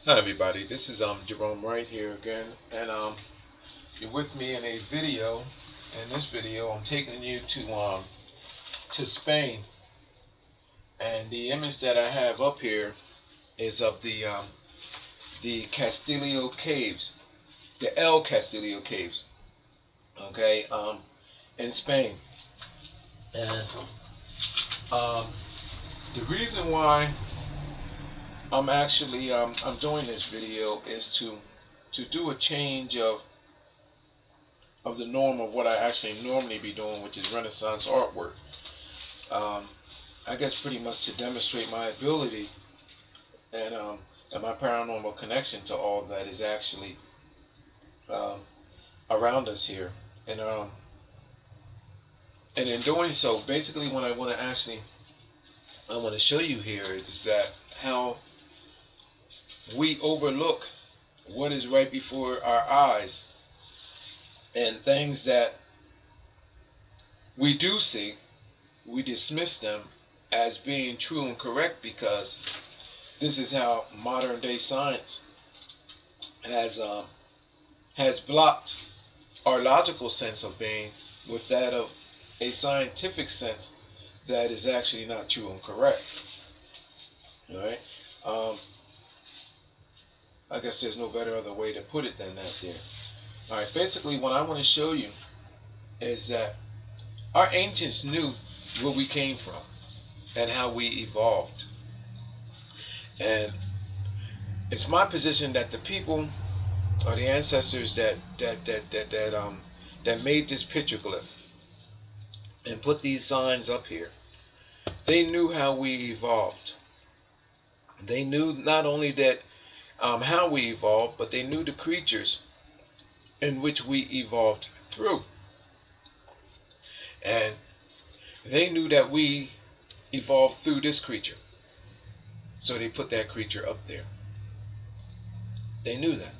Hi everybody, this is Jerome right here again, and you're with me in a video. In this video, I'm taking you to Spain, and the image that I have up here is of the Castillio Caves, the El Castillio Caves, okay, in Spain, and um, the reason why I'm doing this video is to do a change of the norm of what I actually normally be doing, which is Renaissance artwork. Um, I guess pretty much to demonstrate my ability and my paranormal connection to all that is actually um, around us here. And and in doing so, basically, what I want to show you here is that how we overlook what is right before our eyes, and things that we do see, we dismiss them as being true and correct because this is how modern day science has blocked our logical sense of being with that of a scientific sense that is actually not true and correct. All right. Um, I guess there's no better other way to put it than that there. All right. Basically, what I want to show you is that our ancients knew where we came from and how we evolved. And it's my position that the people or the ancestors that made this petroglyph and put these signs up here, they knew how we evolved. They knew not only that how we evolved, but they knew the creatures in which we evolved through, and they knew that we evolved through this creature. So they put that creature up there. They knew that.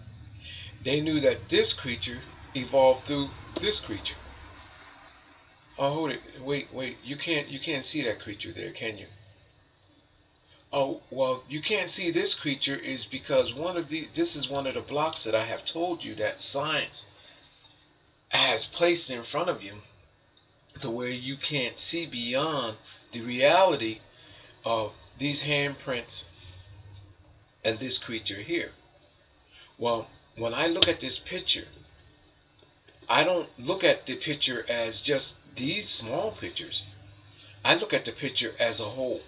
They knew that this creature evolved through this creature. Oh, hold it. Wait. You can't see that creature there, can you? Oh, well, you can't see this creature is because this is one of the blocks that I have told you that science has placed in front of you to where you can't see beyond the reality of these handprints and this creature here. Well, when I look at this picture, I don't look at the picture as just these small pictures. I look at the picture as a whole.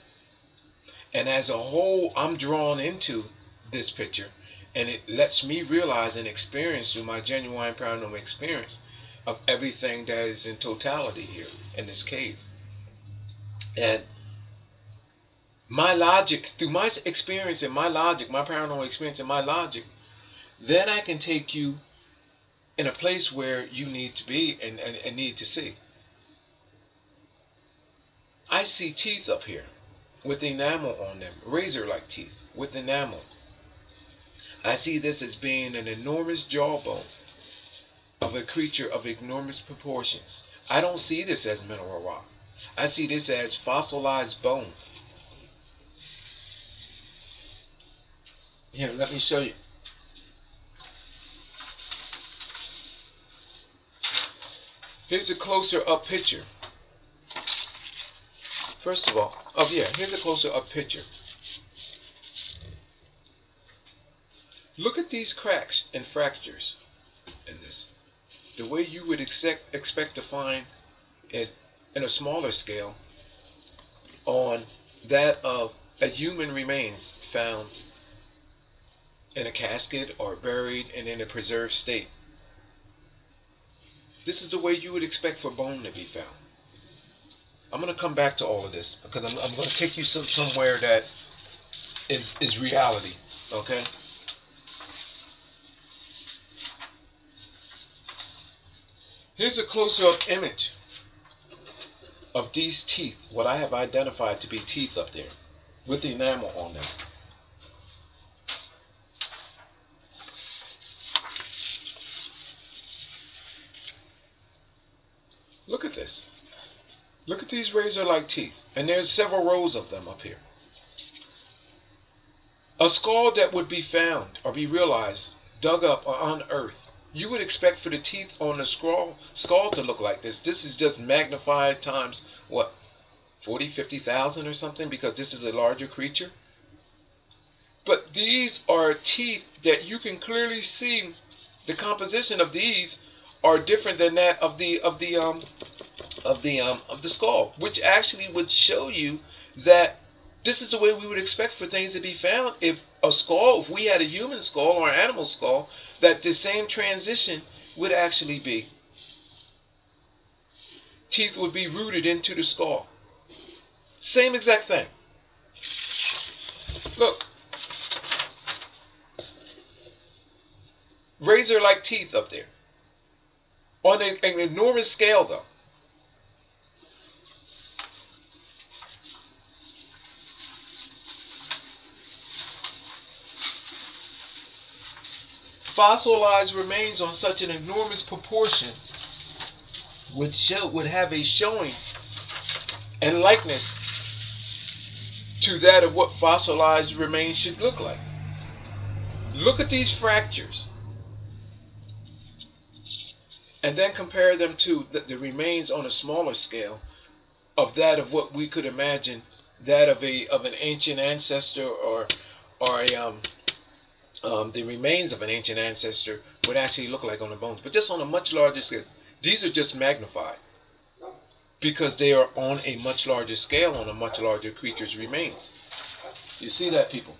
And as a whole, I'm drawn into this picture, and it lets me realize and experience through my genuine paranormal experience of everything that is in totality here in this cave. And my logic, through my experience and my logic, my paranormal experience and my logic, then I can take you in a place where you need to be and need to see. I see teeth up here with enamel on them, razor-like teeth with enamel. I see this as being an enormous jawbone of a creature of enormous proportions. I don't see this as mineral rock. I see this as fossilized bone. Here, let me show you. Here's a closer up picture. First of all, here's a closer up picture. Look at these cracks and fractures in this. The way you would expect to find it in a smaller scale on that of a human remains found in a casket or buried and in a preserved state. This is the way you would expect for bone to be found. I'm going to come back to all of this because I'm going to take you somewhere that is reality, okay? Here's a closer-up image of these teeth, what I have identified to be teeth up there, with the enamel on them. Look at this. Look at these razor-like teeth, and there's several rows of them up here. A skull that would be found or be realized, dug up or unearthed, you would expect for the teeth on the skull to look like this. This is just magnified times, what, 40, 50,000 or something, because this is a larger creature. But these are teeth that you can clearly see. The composition of these are different than that of the skull, which actually would show you that this is the way we would expect for things to be found. If we had a human skull or an animal skull, that the same transition would actually be. Teeth would be rooted into the skull. Same exact thing. Look. Razor-like teeth up there. On an enormous scale, though. Fossilized remains on such an enormous proportion would have a showing and likeness to that of what fossilized remains should look like. Look at these fractures and then compare them to the remains on a smaller scale of that of what we could imagine that of an ancient ancestor or the remains of an ancient ancestor would actually look like on the bones, but just on a much larger scale. These are just magnified because they are on a much larger scale, on a much larger creature's remains. You see that, people?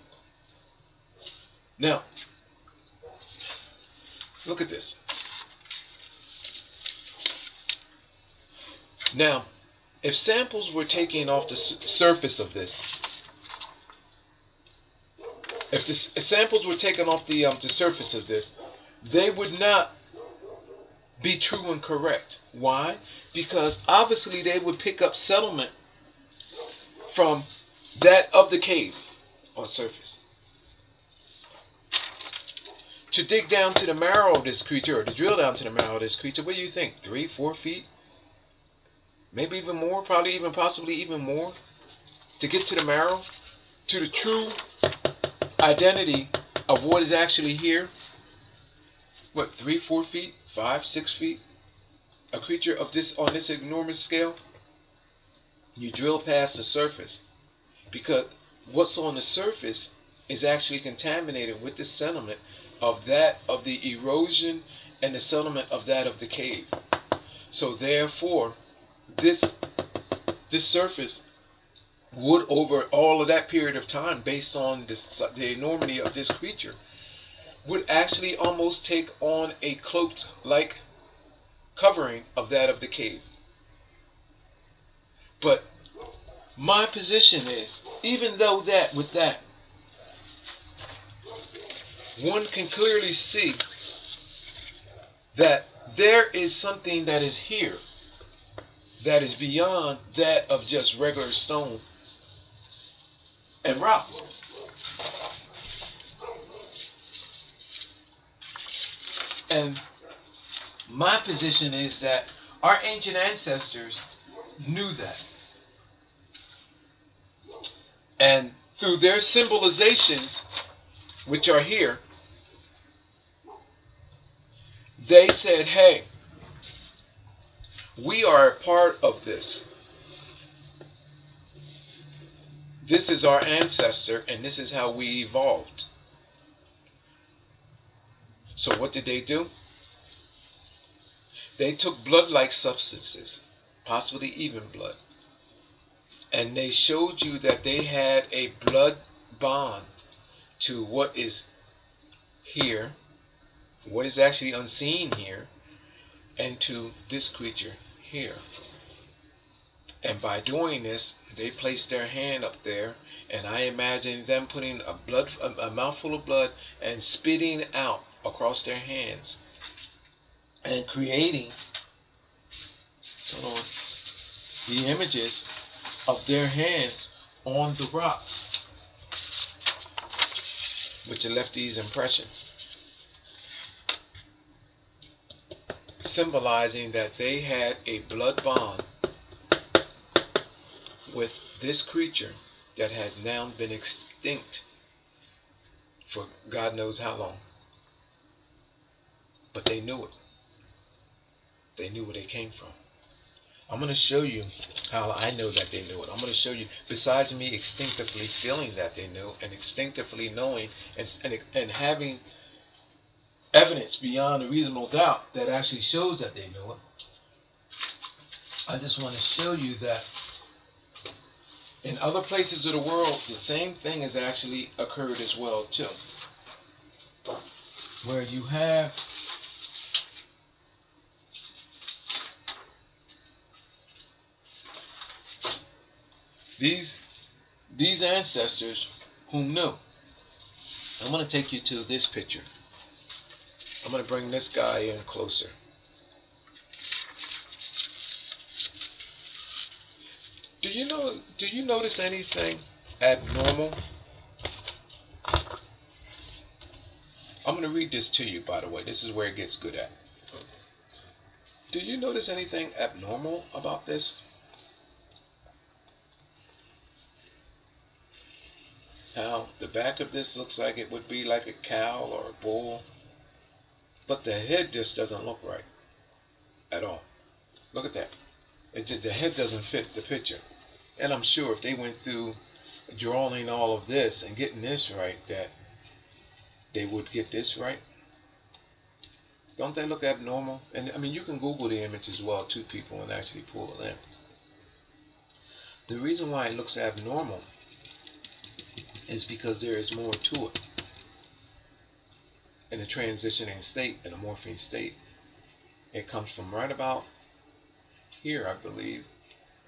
Now, look at this. Now, if samples were taken off the surface of this, if samples were taken off the surface of this, they would not be true and correct. Why? Because obviously they would pick up settlement from that of the cave on surface. To dig down to the marrow of this creature, or to drill down to the marrow of this creature, what do you think? 3, 4 feet? Maybe even more, probably even possibly even more, to get to the marrow, to the true identity of what is actually here. What, 3, 4 feet, 5, 6 feet? A creature of this on this enormous scale? You drill past the surface, because what's on the surface is actually contaminated with the sediment of the erosion and the sediment of that of the cave. So therefore, this surface would, over all of that period of time, based on the enormity of this creature, would actually almost take on a cloaked-like covering of that of the cave. But my position is, even though with that, one can clearly see that there is something that is here that is beyond that of just regular stone and rock. And my position is that our ancient ancestors knew that. And through their symbolizations, which are here, they said, hey, we are a part of this. This is our ancestor, and this is how we evolved. So what did they do? They took blood-like substances, possibly even blood, and they showed you that they had a blood bond to what is here, what is actually unseen here, and to this creature here. And by doing this, they placed their hand up there, and I imagine them putting a mouthful of blood and spitting out across their hands and creating the images of their hands on the rocks, which left these impressions, symbolizing that they had a blood bond with this creature that had now been extinct for God knows how long. But they knew it. They knew where they came from. I'm going to show you how I know that they knew it. I'm going to show you, besides me instinctively feeling that they knew, and instinctively knowing, and having evidence beyond a reasonable doubt that actually shows that they knew it, I just want to show you that in other places of the world, the same thing has actually occurred as well, too. Where you have these ancestors whom knew. I'm going to take you to this picture. I'm going to bring this guy in closer. Do you notice anything abnormal? I'm going to read this to you, by the way. This is where it gets good at. Do you notice anything abnormal about this? How the back of this looks like it would be like a cow or a bull, but the head just doesn't look right at all. Look at that. The head doesn't fit the picture. And I'm sure if they went through drawing all of this and getting this right, that they would get this right. Don't they look abnormal? And I mean, you can Google the image as well, too, people, and actually pull it in. The reason why it looks abnormal is because there is more to it. In a transitioning state, in a morphine state, it comes from right about here, I believe,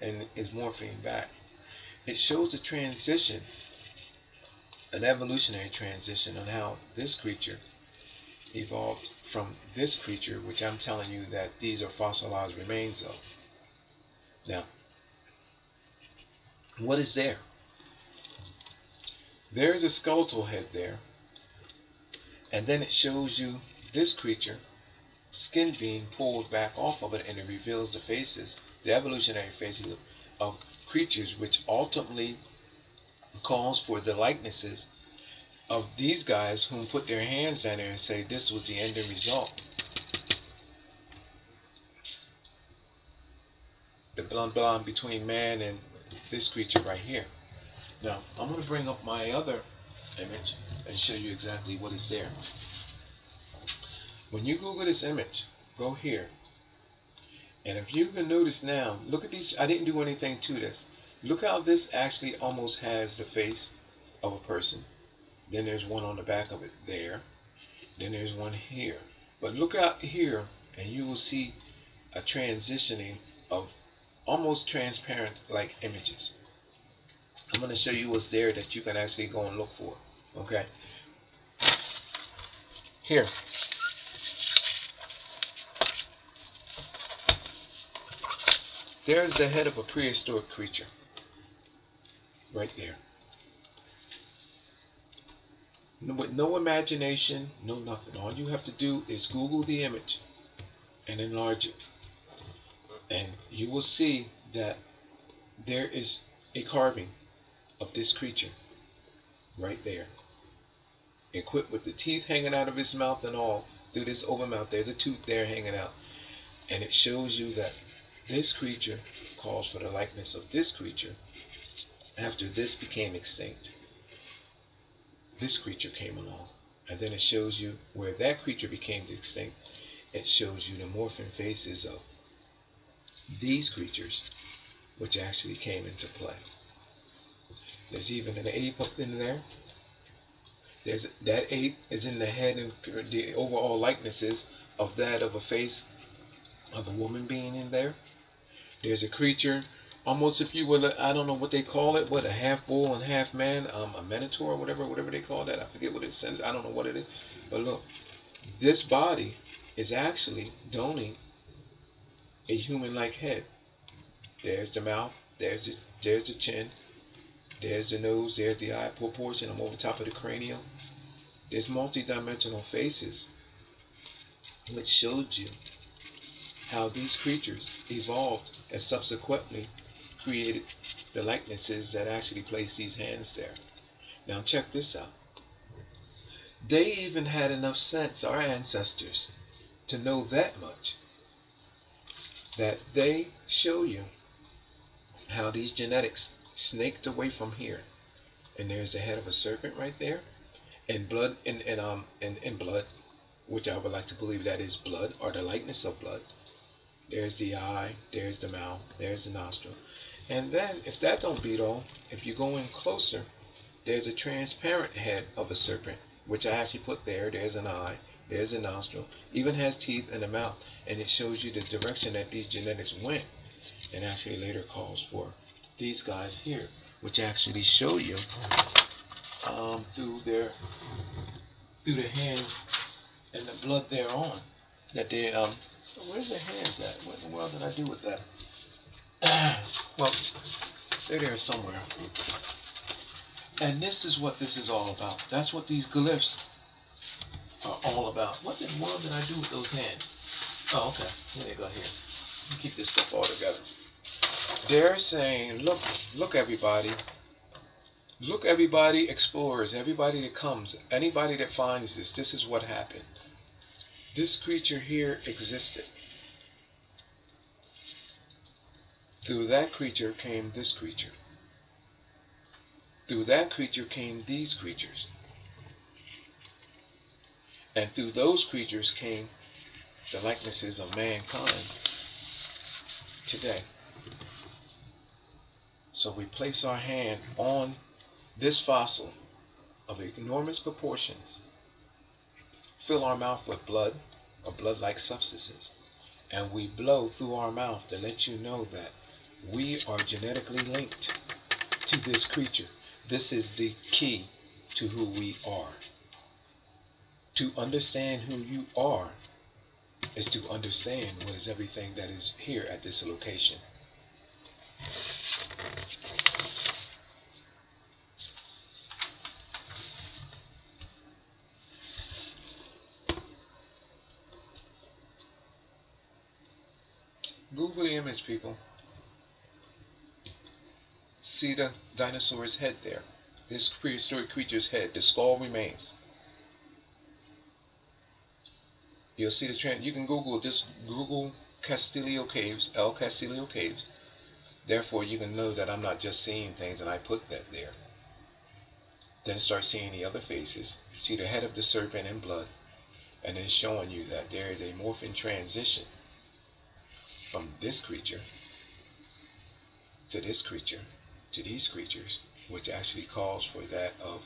and is morphine back. It shows a transition, an evolutionary transition, on how this creature evolved from this creature, which I'm telling you that these are fossilized remains of. Now, what is there? There is a skeletal head there, and then it shows you this creature, skin being pulled back off of it, and it reveals the faces, the evolutionary faces of creatures, which ultimately calls for the likenesses of these guys whom put their hands down there and say this was the ending result. The blend between man and this creature right here. Now, I'm going to bring up my other image and show you exactly what is there. When you Google this image, go here. And if you can notice now, look at these. I didn't do anything to this. Look how this actually almost has the face of a person. Then there's one on the back of it there. Then there's one here. But look out here and you will see a transitioning of almost transparent like images. I'm going to show you what's there that you can actually go and look for. Okay? Here. There's the head of a prehistoric creature. Right there. With no imagination, no nothing. All you have to do is Google the image and enlarge it. And you will see that there is a carving of this creature right there, equipped with the teeth hanging out of his mouth and all through this overmouth. There's a tooth there hanging out, and it shows you that this creature calls for the likeness of this creature. After this became extinct, this creature came along, and then it shows you where that creature became extinct. It shows you the morphing faces of these creatures, which actually came into play. There's even an ape up in there. That ape is in the head, and the overall likenesses of that of a face of a woman being in there. There's a creature, almost if you will, I don't know what they call it, what, a half bull and half man, a minotaur, whatever they call that. I forget what it says. I don't know what it is. But look, this body is actually donning a human-like head. There's the mouth. There's the chin. There's the nose, there's the eye proportion. I'm over top of the cranium. There's multi-dimensional faces, which showed you how these creatures evolved and subsequently created the likenesses that actually place these hands there. Now check this out. They even had enough sense, our ancestors, to know that much, that they show you how these genetics snaked away from here. And there's the head of a serpent right there, and blood, and blood, which I would like to believe that is blood, or the likeness of blood. There's the eye, there's the mouth, there's the nostril. And then, if that don't beat all, if you go in closer, there's a transparent head of a serpent, which I actually put there. There's an eye, there's a nostril, even has teeth and a mouth, and it shows you the direction that these genetics went, and actually later calls for these guys here, which actually show you through the hands and the blood thereon that they where's the hands at? What in the world did I do with that? Well, they're there somewhere. And this is what this is all about. That's what these glyphs are all about. What in the world did I do with those hands? Oh, okay. Here they go here. Let me keep this stuff all together. They're saying, look everybody. Look everybody, explorers, everybody that comes, anybody that finds this is what happened. This creature here existed. Through that creature came this creature. Through that creature came these creatures. And through those creatures came the likenesses of mankind today. So we place our hand on this fossil of enormous proportions, fill our mouth with blood or blood-like substances, and we blow through our mouth to let you know that we are genetically linked to this creature. This is the key to who we are. To understand who you are is to understand what is everything that is here at this location. Google the image, people. See the dinosaur's head there. This prehistoric creature's head. The skull remains. You'll see the trend. You can Google this. Google Castillio Caves, El Castillio Caves. Therefore, you can know that I'm not just seeing things and I put that there. Then start seeing the other faces. See the head of the serpent in blood. And then showing you that there is a morphing transition from this creature to this creature to these creatures, which actually calls for that of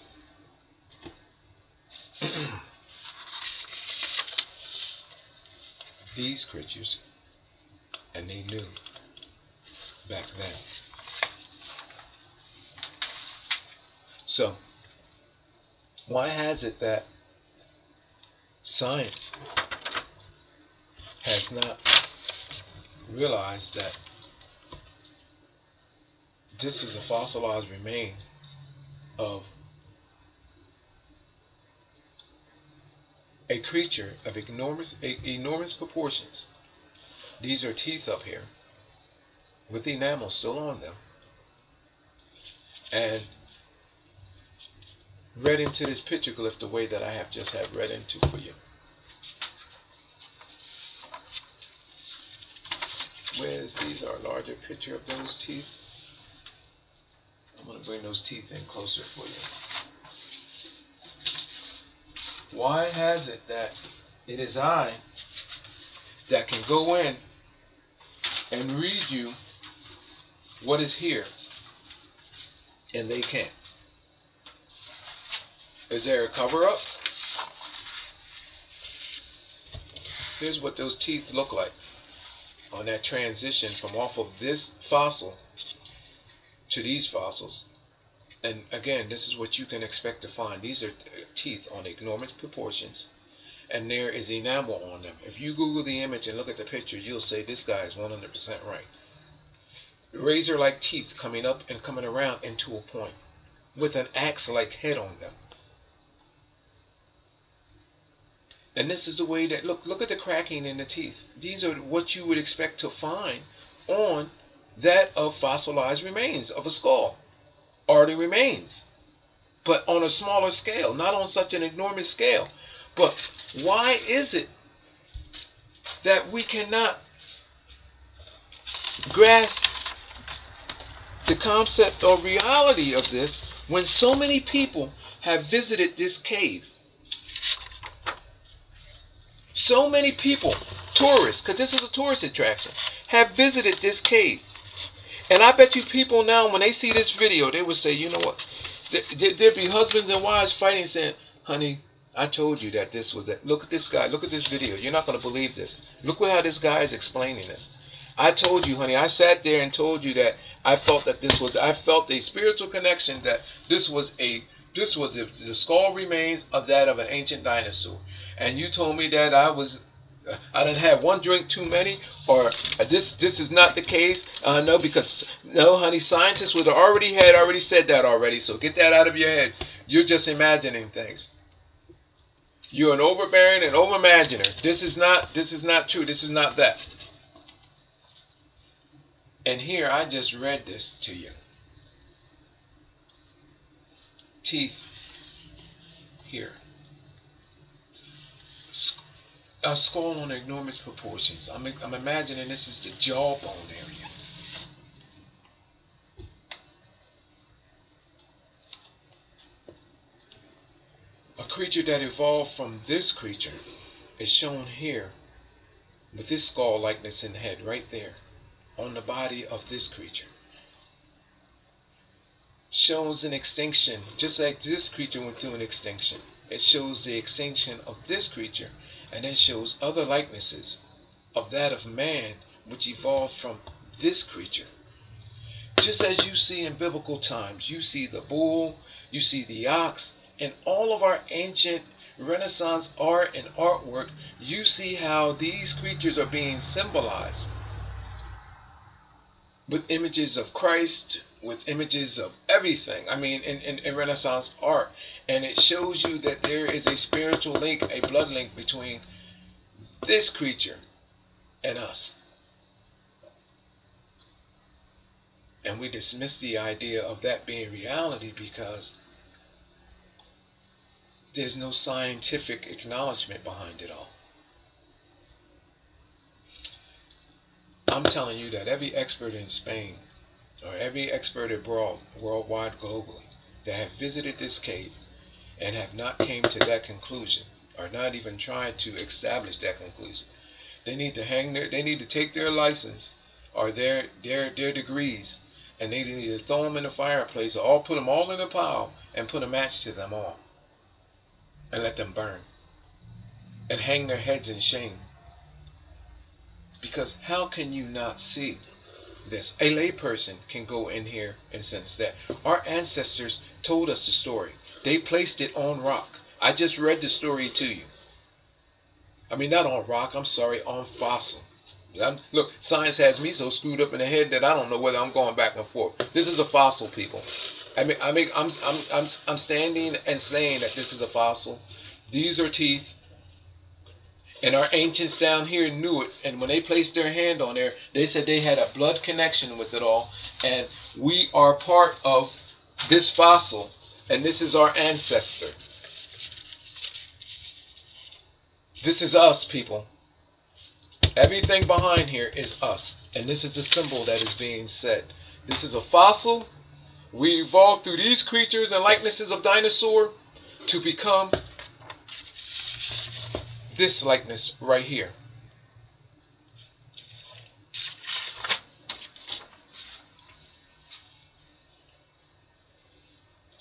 these creatures, and they knew back then. So, why has it that science has not realized that this is a fossilized remain of a creature of enormous proportions? These are teeth up here with the enamel still on them, and read into this petroglyph the way that I have just had read into for you. Whereas these are a larger picture of those teeth. I'm going to bring those teeth in closer for you. Why has it that it is I that can go in and read you what is here, and they can't? Is there a cover-up? Here's what those teeth look like on that transition from off of this fossil to these fossils. And again, this is what you can expect to find. These are teeth on enormous proportions, and there is enamel on them. If you Google the image and look at the picture, you'll say this guy is 100% right. Razor-like teeth coming up and coming around into a point with an axe-like head on them. And this is the way that, look at the cracking in the teeth. These are what you would expect to find on that of fossilized remains of a skull, or the remains. but on a smaller scale, not on such an enormous scale. But why is it that we cannot grasp the concept or reality of this when so many people have visited this cave? So many people, tourists, because this is a tourist attraction, have visited this cave. And I bet you people now, when they see this video, they will say, you know what? There'd be husbands and wives fighting, saying, honey, I told you that this was it. Look at this guy. Look at this video. You're not going to believe this. Look how this guy is explaining this. I told you, honey. I sat there and told you that I felt that this was. I felt a spiritual connection that this was the skull remains of that of an ancient dinosaur. And you told me that I didn't have one drink too many, or this is not the case. No, because no, honey, scientists would have already said that already. So get that out of your head. You're just imagining things. You're an overbearing and over-imaginer. This is not true. This is not that. And here I just read this to you. Teeth here. A skull on enormous proportions. I'm imagining this is the jawbone area. A creature that evolved from this creature is shown here with this skull likeness in the head right there on the body of this creature. Shows an extinction, just like this creature went through an extinction. It shows the extinction of this creature, and then shows other likenesses of that of man, which evolved from this creature. Just as you see in biblical times, you see the bull, you see the ox, and all of our ancient Renaissance art and artwork, you see how these creatures are being symbolized with images of Christ, with images of everything. I mean, in Renaissance art. And it shows you that there is a spiritual link, a blood link between this creature and us. And we dismiss the idea of that being reality because there's no scientific acknowledgement behind it all. I'm telling you that every expert in Spain, or every expert abroad, worldwide, globally, that have visited this cave and have not came to that conclusion, or not even tried to establish that conclusion, they need to take their license or their degrees, and they need to throw them in the fireplace, or put them all in a pile and put a match to them all, and let them burn, and hang their heads in shame. Because how can you not see this? A layperson can go in here and sense that. Our ancestors told us the story. They placed it on rock. I just read the story to you. I mean, not on rock, I'm sorry, on fossil. Look, science has me so screwed up in the head that I don't know whether I'm going back and forth. This is a fossil, people. I'm standing and saying that this is a fossil. These are teeth. And our ancients down here knew it, and when they placed their hand on there, they said they had a blood connection with it all, and we are part of this fossil, and this is our ancestor. This is us, people. Everything behind here is us, and this is the symbol that is being said. This is a fossil. We evolved through these creatures and likenesses of dinosaur to become this likeness right here.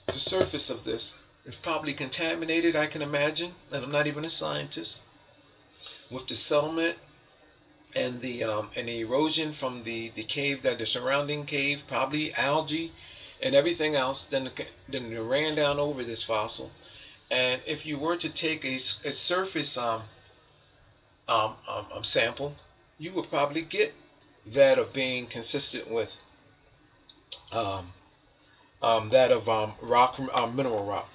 The surface of this is probably contaminated, I can imagine, and I'm not even a scientist, with the settlement and the erosion from the cave, the surrounding cave, probably algae and everything else. Then it ran down over this fossil. And if you were to take a surface sample, you would probably get that of being consistent with that of rock, mineral rock,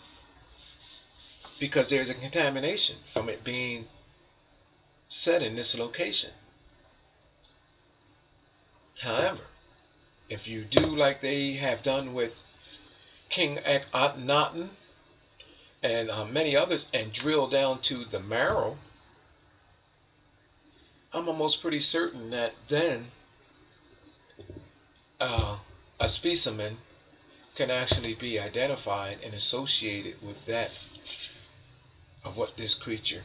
because there's a contamination from it being set in this location. However, if you do like they have done with King Akhenaten and many others, and drill down to the marrow, I'm almost pretty certain that then a specimen can actually be identified and associated with that of what this creature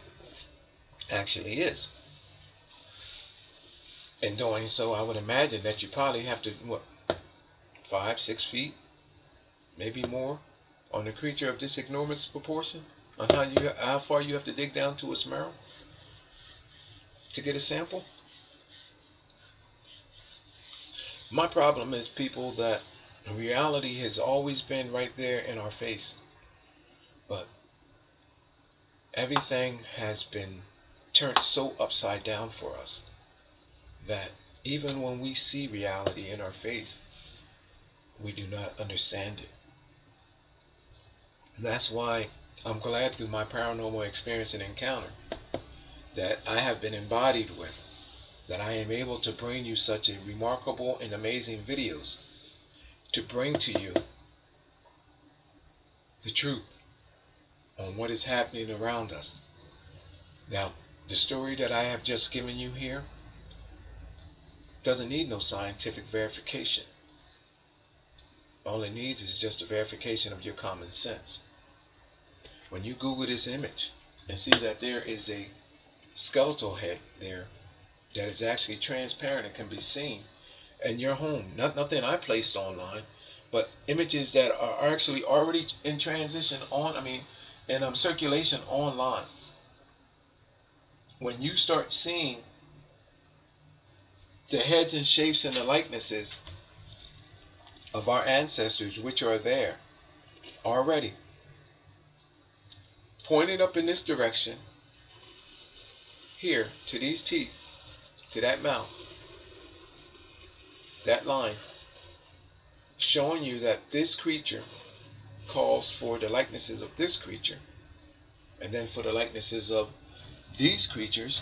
actually is. In doing so, I would imagine that you probably have to, what, 5, 6 feet, maybe more, on a creature of this enormous proportion, on how far you have to dig down to its marrow to get a sample. My problem is, people, that reality has always been right there in our face, but everything has been turned so upside down for us that even when we see reality in our face, we do not understand it. And that's why I'm glad, through my paranormal experience and encounter that I have been embodied with, that I am able to bring you such a remarkable and amazing videos to bring to you the truth on what is happening around us. Now, the story that I have just given you here doesn't need no scientific verification. All it needs is just a verification of your common sense. When you Google this image and see that there is a skeletal head there that is actually transparent and can be seen in your home, nothing I placed online, but images that are actually already in transition in circulation online. When you start seeing the heads and shapes and the likenesses of our ancestors, which are there already, pointed up in this direction, here, to these teeth, to that mouth, that line, showing you that this creature calls for the likenesses of this creature, and then for the likenesses of these creatures,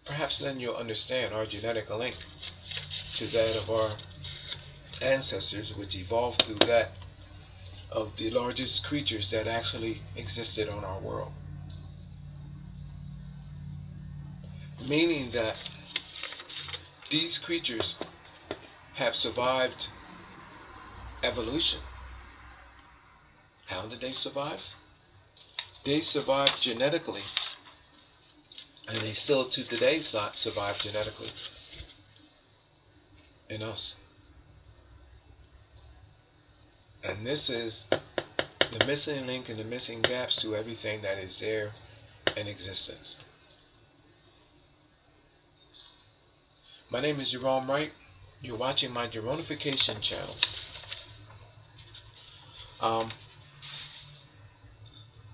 perhaps then you'll understand our genetic link to that of our ancestors, which evolved through that of the largest creatures that actually existed on our world. Meaning that these creatures have survived evolution. How did they survive? They survived genetically, and they still to today survive genetically in us. And this is the missing link and the missing gaps to everything that is there in existence. My name is Jerome Wright. You're watching my Jeronification channel.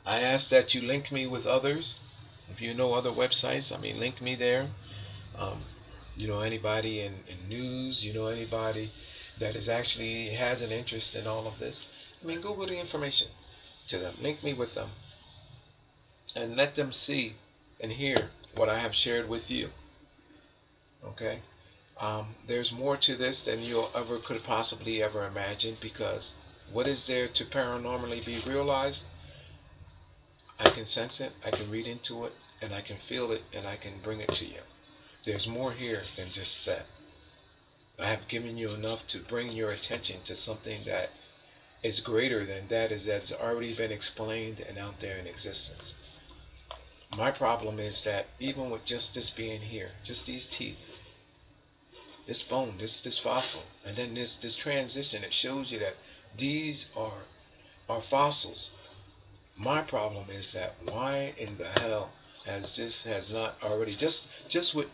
I ask that you link me with others. If you know other websites, link me there. Anybody in news, anybody that is actually has an interest in all of this, Google the information to them. Link me with them. And let them see and hear what I have shared with you. Okay? There's more to this than you could possibly ever imagine, because what is there to paranormally be realized? I can sense it, I can read into it, and I can feel it, and I can bring it to you. There's more here than just that. I have given you enough to bring your attention to something that is greater than that's already been explained and out there in existence. My problem is that even with just this being here, just these teeth, this bone, this fossil, and then this transition, it shows you that these are fossils. My problem is that why in the hell has not already, just with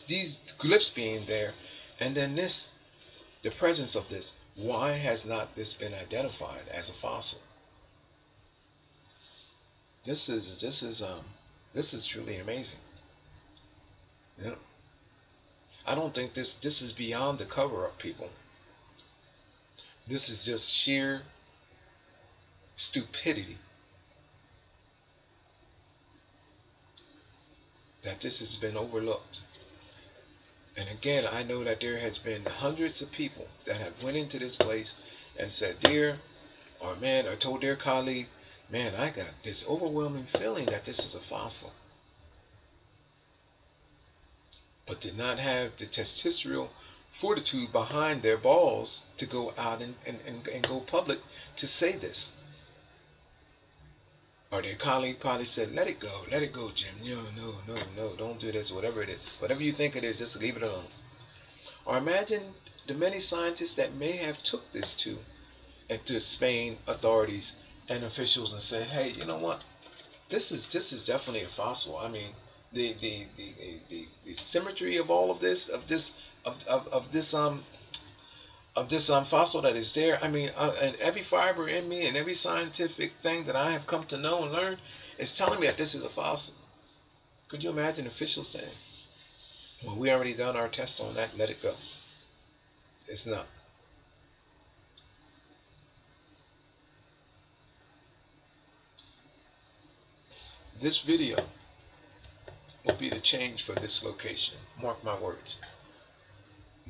these glyphs being there, and then the presence of this, why has not this been identified as a fossil? This is truly amazing. Yeah. I don't think this is beyond the cover-up, people. This is just sheer stupidity. that this has been overlooked. And again, I know that there has been hundreds of people that have went into this place and said, dear, or man, or told their colleague, man, I got this overwhelming feeling that this is a fossil. But did not have the testosterone fortitude behind their balls to go out and go public to say this. Or their colleague probably said, let it go, Jim. No, don't do this, whatever it is. Whatever you think it is, just leave it alone. Or imagine the many scientists that may have took this to Spain authorities and officials and said, hey, you know what? This is definitely a fossil. I mean, the symmetry of all of this of this fossil that is there. I mean, and every fiber in me and every scientific thing that I have come to know and learn is telling me that this is a fossil. Could you imagine officials saying, well, we already done our test on that, let it go? It's not. This video will be the change for this location. Mark my words.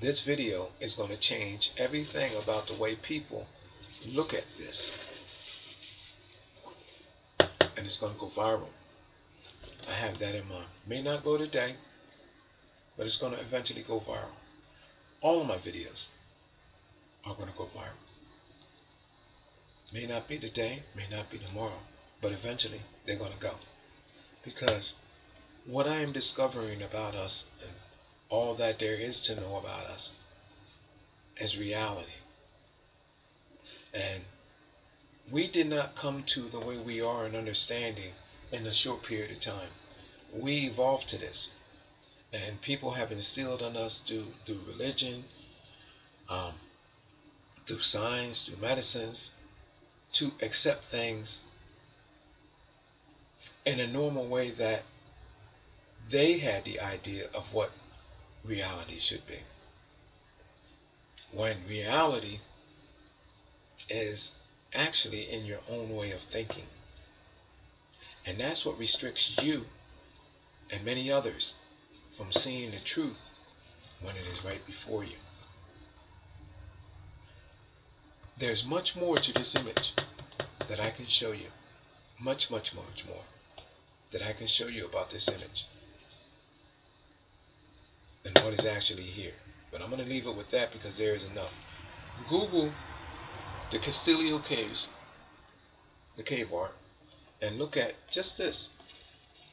This video is going to change everything about the way people look at this. And it's going to go viral. I have that in mind. May not go today, but it's going to eventually go viral. All of my videos are going to go viral. May not be today, may not be tomorrow, but eventually they're going to go. Because what I am discovering about us and all that there is to know about us is reality. And we did not come to the way we are in understanding in a short period of time. We evolved to this. And people have instilled on us through religion, through science, through medicines, to accept things in a normal way that they had the idea of what reality should be. When reality is actually in your own way of thinking. And that's what restricts you and many others from seeing the truth when it is right before you. There's much more to this image that I can show you. Much more that I can show you about this image than what is actually here. But I'm going to leave it with that because there is enough. Google the Castillio Caves, the cave art, and look at just this.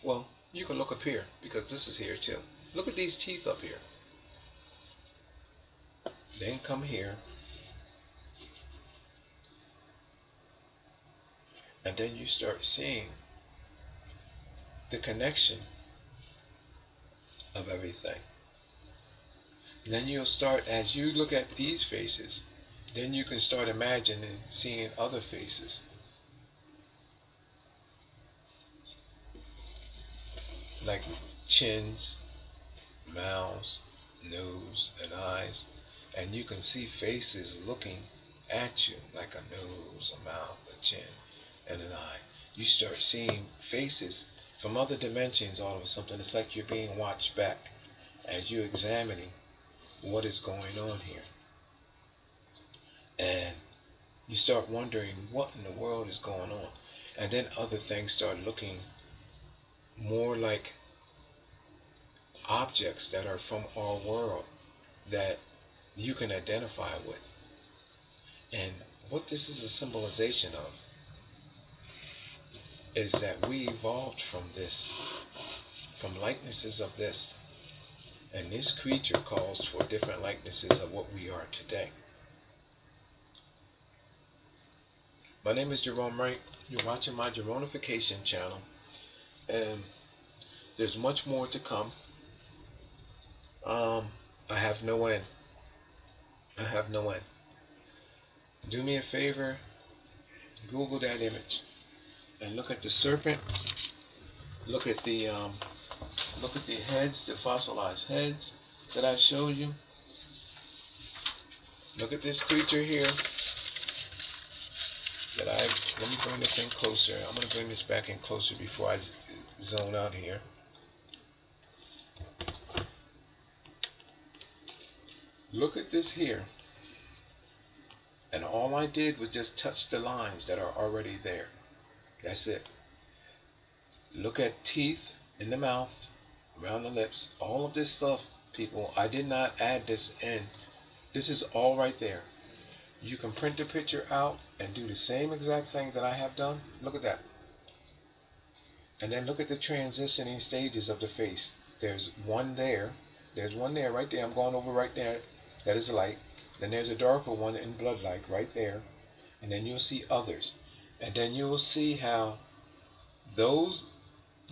Well, you can look up here because this is here too. Look at these teeth up here. Then come here. And then you start seeing the connection of everything. And then you'll start, as you look at these faces, then you can start imagining seeing other faces. Like chins, mouths, nose, and eyes. And you can see faces looking at you like a nose, a mouth, a chin, and an eye. You start seeing faces from other dimensions all of a sudden. It's like you're being watched back as you're examining what is going on here. And you start wondering what in the world is going on. And then other things start looking more like objects that are from our world that you can identify with. And what this is a symbolization of is that we evolved from this, from likenesses of this. And this creature calls for different likenesses of what we are today. My name is Jerome Wright. You're watching my Jeronification channel. And there's much more to come. I have no end. Do me a favor. Google that image. And look at the serpent. Look at the heads, the fossilized heads that I showed you. Look at this creature here. Let me bring this in closer. I'm going to bring this back in closer before I zone out here. Look at this here. And all I did was just touch the lines that are already there. That's it. Look at teeth in the mouth, around the lips, all of this stuff, people. I did not add this in. This is all right there. You can print the picture out and do the same exact thing that I have done. Look at that. And then look at the transitioning stages of the face. There's one there. There's one there, right there. I'm going over right there. That is light. Then there's a darker one in blood light right there. And then you'll see others. And then you'll see how those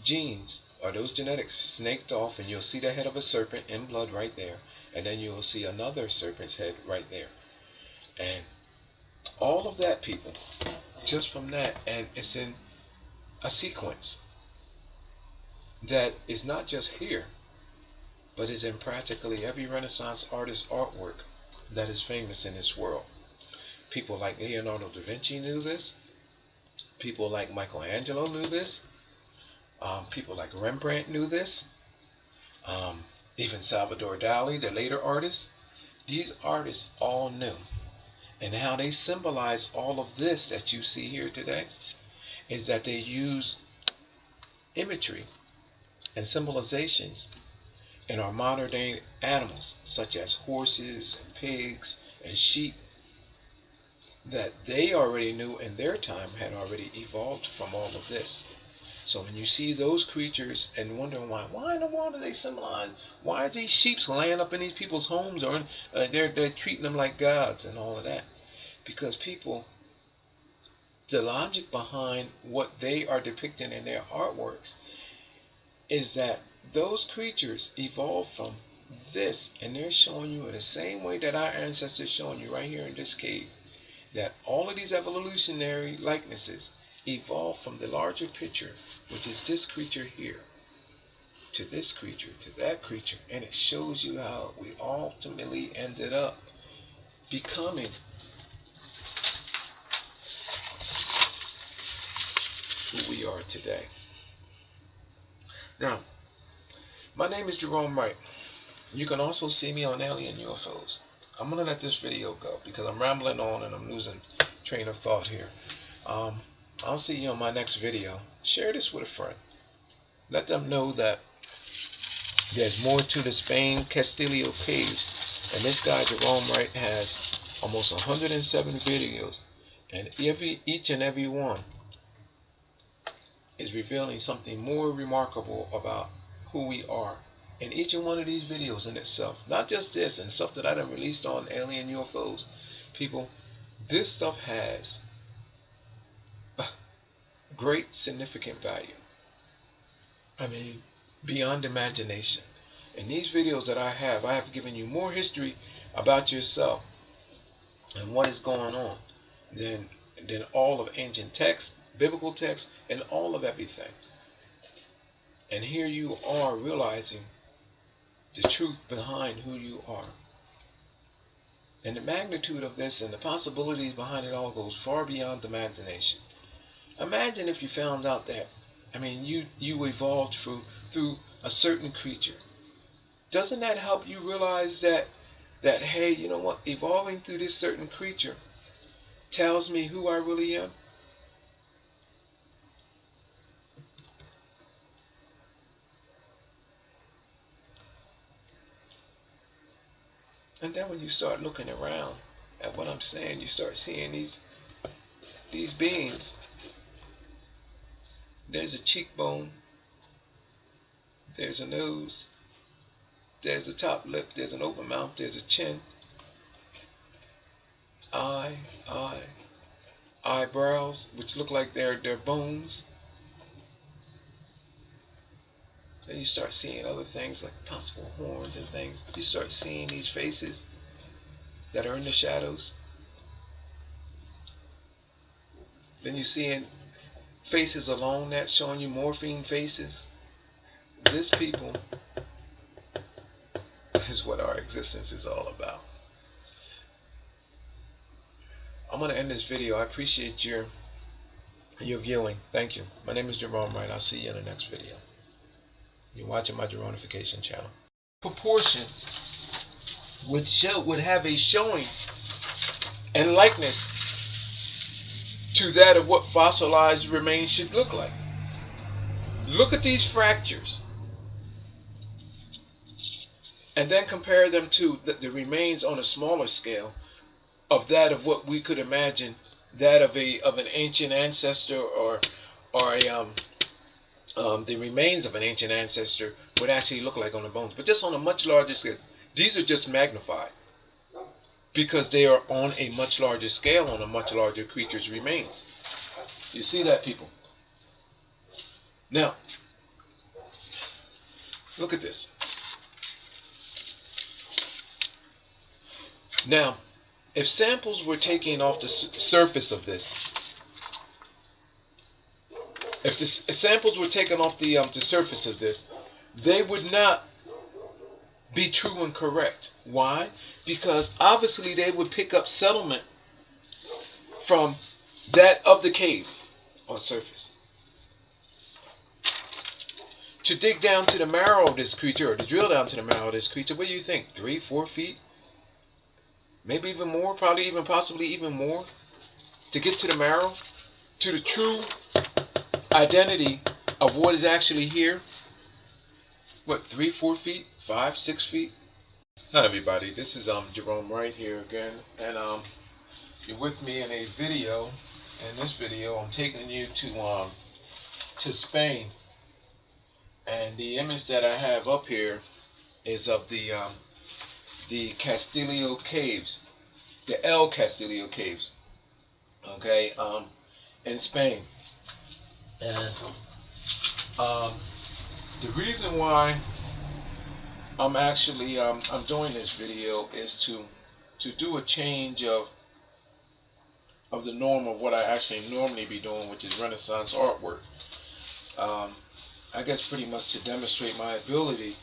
genes or those genetics snaked off, and you'll see the head of a serpent in blood right there. And then you'll see another serpent's head right there. And all of that, people, just from that, and it's in a sequence that is not just here, but is in practically every Renaissance artist's artwork that is famous in this world. People like Leonardo da Vinci knew this. People like Michelangelo knew this. People like Rembrandt knew this. Even Salvador Dali, the later artists. These artists all knew. And how they symbolize all of this that you see here today is that they use imagery and symbolizations in our modern day animals, such as horses and pigs and sheep, that they already knew in their time had already evolved from all of this. So when you see those creatures and wondering why in the world do they symbolize? Why are these sheep laying up in these people's homes, or they're treating them like gods and all of that? Because people, the logic behind what they are depicting in their artworks is that those creatures evolved from this, and they're showing you in the same way that our ancestors showing you right here in this cave, that all of these evolutionary likenesses evolved from the larger picture, which is this creature here, to this creature, to that creature, and it shows you how we ultimately ended up becoming who we are today. Now, my name is Jerome Wright. You can also see me on Alien UFOs. I'm going to let this video go because I'm rambling on and I'm losing train of thought here. I'll see you on my next video. Share this with a friend. Let them know that there's more to the Spain Castillio Caves. And this guy, Jerome Wright, has almost 107 videos. And each and every one is revealing something more remarkable about who we are. And each and one of these videos in itself, not just this and stuff that I done released on Alien UFOs, people, this stuff has great significant value. I mean, beyond imagination. In these videos that I have given you more history about yourself and what is going on than all of ancient texts, biblical texts, and all of everything. And here you are realizing the truth behind who you are. And the magnitude of this and the possibilities behind it all goes far beyond imagination. Imagine if you found out that, you evolved through a certain creature. Doesn't that help you realize that hey, you know what, evolving through this certain creature tells me who I really am? And then when you start looking around at what I'm saying, you start seeing these beings. There's a cheekbone, there's a nose, there's a top lip, there's an open mouth, there's a chin, eyebrows, which look like they're bones. Then you start seeing other things like possible horns and things. You start seeing these faces that are in the shadows. Then you're seeing faces alone, that's showing you morphine faces. This, people, is what our existence is all about. I'm going to end this video. I appreciate your viewing. Thank you. My name is Jerome Wright. I'll see you in the next video. You're watching my Jeronification channel. Proportion would have a showing and likeness to that of what fossilized remains should look like. Look at these fractures and then compare them to the remains on a smaller scale of that of what we could imagine that of an ancient ancestor, or the remains of an ancient ancestor would actually look like on the bones, but just on a much larger scale. These are just magnified because they are on a much larger scale, on a much larger creature's remains. You see that, people? Now, look at this. Now, if samples were taken off the surface of this, if samples were taken off the surface of this, they would not be true and correct. Why? Because obviously they would pick up settlement from that of the cave on surface. To dig down to the marrow of this creature, or to drill down to the marrow of this creature, what do you think? 3, 4 feet? Maybe even more, probably even possibly even more, to get to the marrow, to the true identity of what is actually here. What, 3, 4 feet, 5, 6 feet? Hi everybody, this is Jerome right here again, and you're with me in a video. In this video, I'm taking you to Spain, and the image that I have up here is of the Castillio Caves, the Castillio Caves, okay, in Spain. And the reason why I'm actually I'm doing this video is to do a change of the norm of what I actually normally be doing, which is Renaissance artwork. I guess pretty much to demonstrate my ability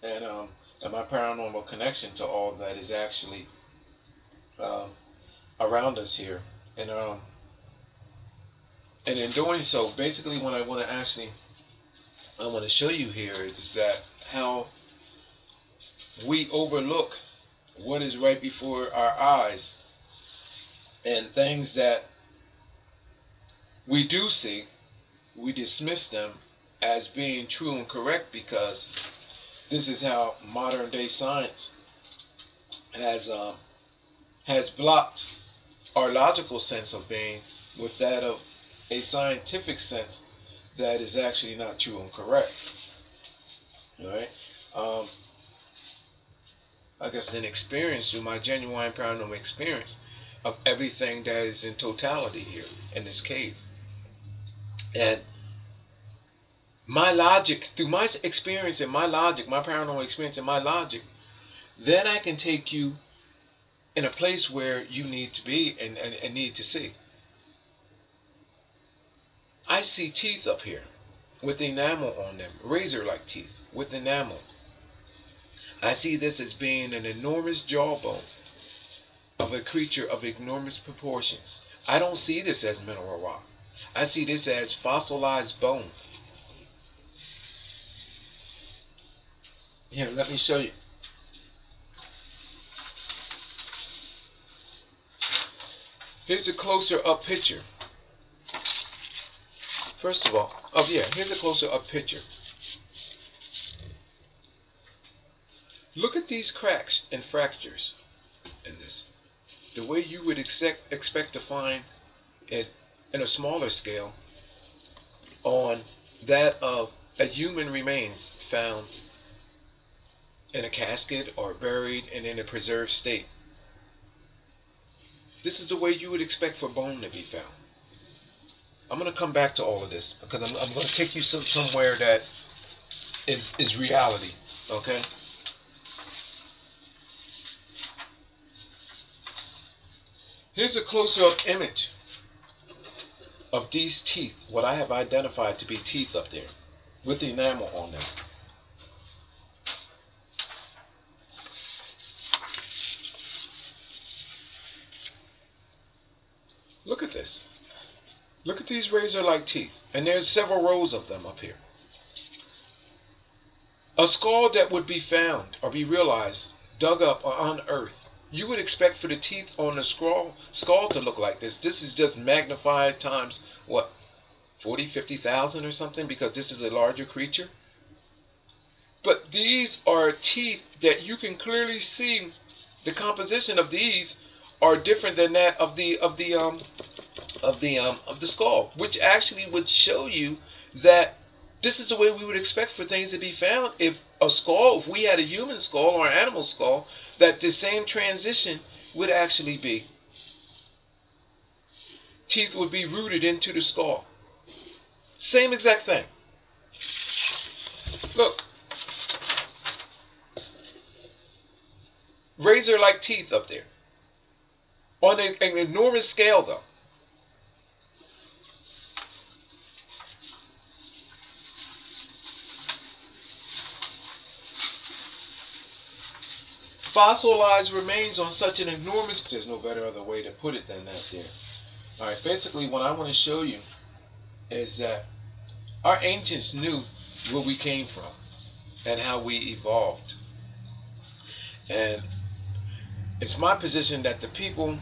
and my paranormal connection to all that is actually around us here, and in doing so, basically what I want to show you here is that how we overlook what is right before our eyes, and things that we do see, we dismiss them as being true and correct, because this is how modern day science has blocked our logical sense of being with that of a scientific sense that is actually not true and correct. Alright? I guess an experience, through my genuine paranormal experience of everything that is in totality here in this cave. And my logic, through my experience and my logic, my paranormal experience and my logic, then I can take you in a place where you need to be and need to see. I see teeth up here with enamel on them, razor-like teeth with enamel. I see this as being an enormous jawbone of a creature of enormous proportions. I don't see this as mineral rock. I see this as fossilized bone. Here, let me show you. Here's a closer up picture. First of all, here's a closer up picture. Look at these cracks and fractures in this. The way you would expect to find it in a smaller scale on that of a human remains found in a casket or buried and in a preserved state. This is the way you would expect for bone to be found. I'm going to come back to all of this because I'm going to take you somewhere that is reality, okay? Here's a closer-up image of these teeth, what I have identified to be teeth up there, with the enamel on them. Look at this. Look at these razor-like teeth, and there's several rows of them up here. A skull that would be found or be realized dug up or unearthed, you would expect for the teeth on the skull to look like this. This is just magnified times, what, 40, 50,000 or something, because this is a larger creature. But these are teeth that you can clearly see. The composition of these are different than that of the skull, which actually would show you that this is the way we would expect for things to be found. If we had a human skull or an animal skull, that the same transition would actually be. Teeth would be rooted into the skull. Same exact thing. Look. Razor-like teeth up there. On an enormous scale, though. Fossilized remains on such an enormous... There's no better other way to put it than that there. Alright, basically what I want to show you is that our ancients knew where we came from and how we evolved. And it's my position that the people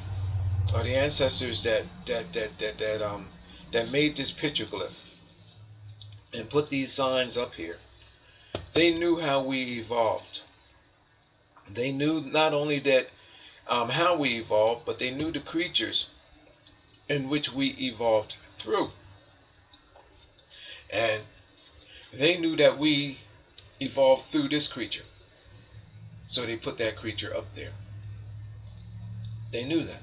or the ancestors that made this petroglyph and put these signs up here, they knew how we evolved. They knew not only that how we evolved, but they knew the creatures in which we evolved through. And they knew that we evolved through this creature. So they put that creature up there. They knew that.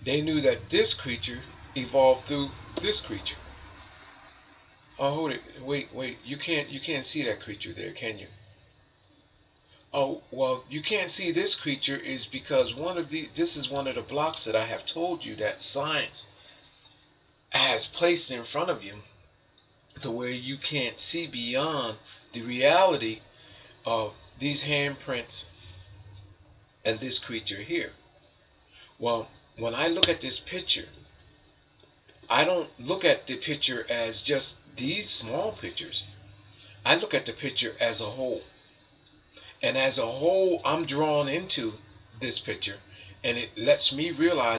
They knew that this creature evolved through this creature. Oh, hold it. Wait. You can't see that creature there, can you? Oh, well, you can't see this creature is because this is one of the blocks that I have told you that science has placed in front of you to where you can't see beyond the reality of these handprints and this creature here. Well, when I look at this picture, I don't look at the picture as just these small pictures. I look at the picture as a whole. And as a whole, I'm drawn into this picture, and it lets me realize